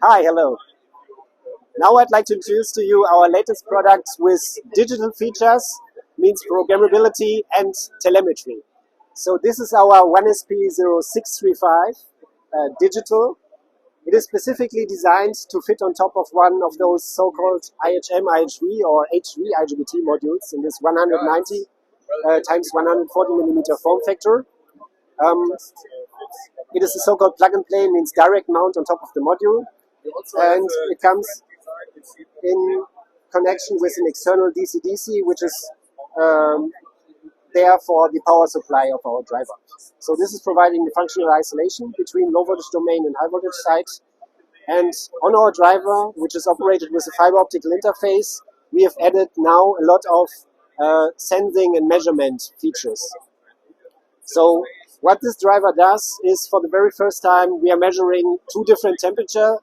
Hi, hello. Now I'd like to introduce to you our latest product with digital features, means programmability and telemetry. So this is our 1SP0635 digital. It is specifically designed to fit on top of one of those so-called IHV or H3 IGBT modules in this 190 times 140 millimeter form factor. It is a so-called plug-and-play, means direct mount on top of the module, and it comes in connection with an external DC-DC, which is there for the power supply of our driver. So this is providing the functional isolation between low voltage domain and high voltage side. And on our driver, which is operated with a fiber optical interface, we have added now a lot of sensing and measurement features. So what this driver does is, for the very first time, we are measuring two different temperature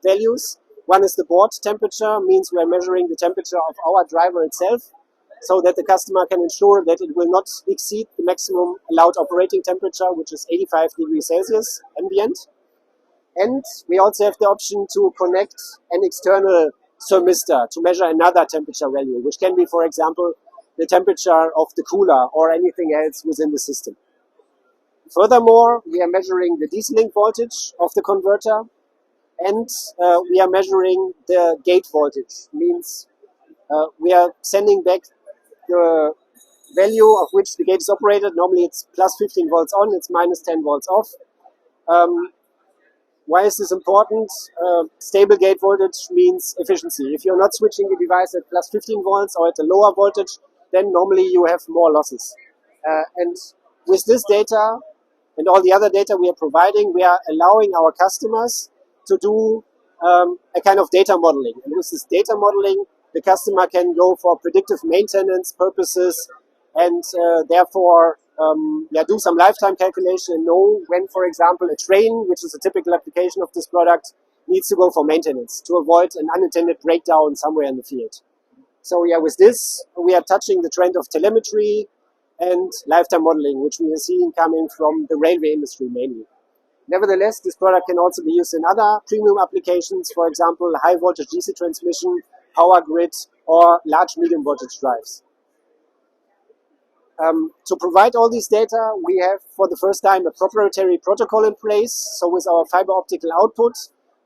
values. One is the board temperature, means we are measuring the temperature of our driver itself, so that the customer can ensure that it will not exceed the maximum allowed operating temperature, which is 85 degrees Celsius ambient. And we also have the option to connect an external thermistor to measure another temperature value, which can be, for example, the temperature of the cooler or anything else within the system. Furthermore, we are measuring the DC link voltage of the converter, and we are measuring the gate voltage, means we are sending back the value of which the gate is operated. Normally it's plus 15 volts on, it's minus 10 volts off. Why is this important? Stable gate voltage means efficiency. If you're not switching the device at plus 15 volts or at a lower voltage, then normally you have more losses. And with this data and all the other data we are providing, we are allowing our customers to do a kind of data modeling. And with this data modeling, the customer can go for predictive maintenance purposes and therefore do some lifetime calculation and know when, for example, a train, which is a typical application of this product, needs to go for maintenance to avoid an unintended breakdown somewhere in the field. So with this, we are touching the trend of telemetry and lifetime modeling, which we are seeing coming from the railway industry mainly. Nevertheless, this product can also be used in other premium applications, for example, high voltage DC transmission, power grid, or large medium voltage drives. To provide all these data, we have for the first time a proprietary protocol in place. So with our fiber optical output,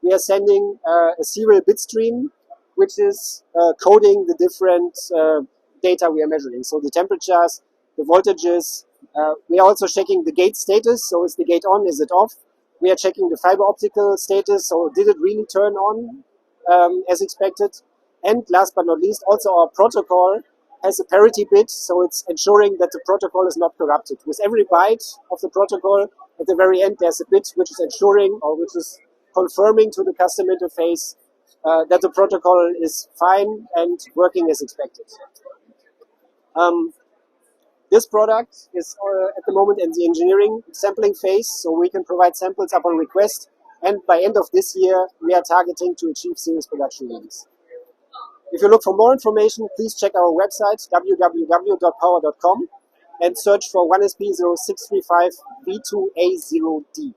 we are sending a serial bit stream, which is coding the different data we are measuring. So the temperatures, the voltages. We are also checking the gate status. So is the gate on, is it off? We are checking the fiber optical status. So did it really turn on as expected? And last but not least, also our protocol has a parity bit, so it's ensuring that the protocol is not corrupted. With every byte of the protocol, at the very end, there's a bit which is ensuring or which is confirming to the custom interface that the protocol is fine and working as expected. This product is at the moment in the engineering sampling phase, so we can provide samples upon request, and by end of this year, we are targeting to achieve series production release. If you look for more information, please check our website, www.power.com, and search for 1SP0635 V2A0D.